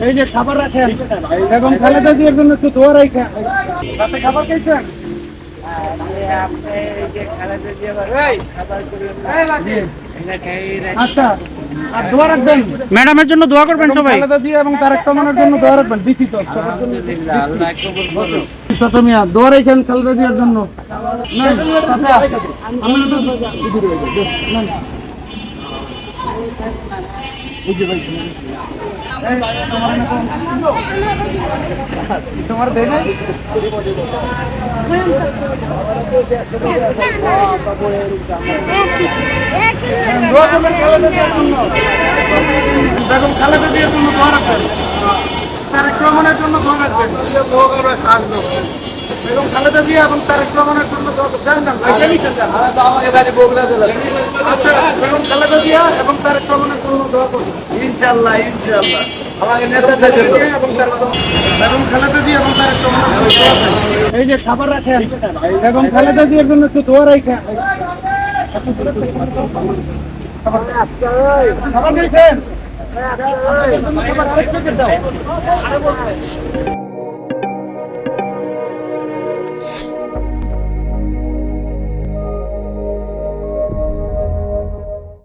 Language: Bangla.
এই যে খাবার রাখেন এবং খালেদা জিয়ার জন্য একটু দোয়া রাখেন। রাতে খাবার খাইছেন? আচ্ছা, আর দোয়া রাখবেন ম্যাডামের জন্য, দোয়া করবেন সবাই। খালেদা জিয়া এবং তারেক রহমানের জন্য দোয়া রাখবেন। দিছি তো সবার জন্য। চাচা মিয়া দোয়া রাখেন খালেদা জিয়ার জন্য। নেন, চাচা আমি তো নেন। বুঝি ভাই তোমার দেয় নাই? বেগম খালেদা জিয়ার জন্য দোয়া রাখবেন, তারেক রহমানের জন্য দোয়া রাখবেন। বেগম খালেদা জিয়া এবং তারেক রহমানের জন্য দোয়া করবেন। আচ্ছা, বেগম খালেদা জিয়া এবং তারেক রহমানের জন্য দোয়া করবেন ইনশাআল্লাহ। ইনশাআল্লাহ বেগম খালেদা জিয়া এবং তারেক রহমানের জন্য দোয়া করবেন। এই যে খাবার রাখেন বেগম খালেদা জিয়ার জন্য একটু দোয়া রাখেন। খাবার খাইছেন? খাবার আরেকটু দাও।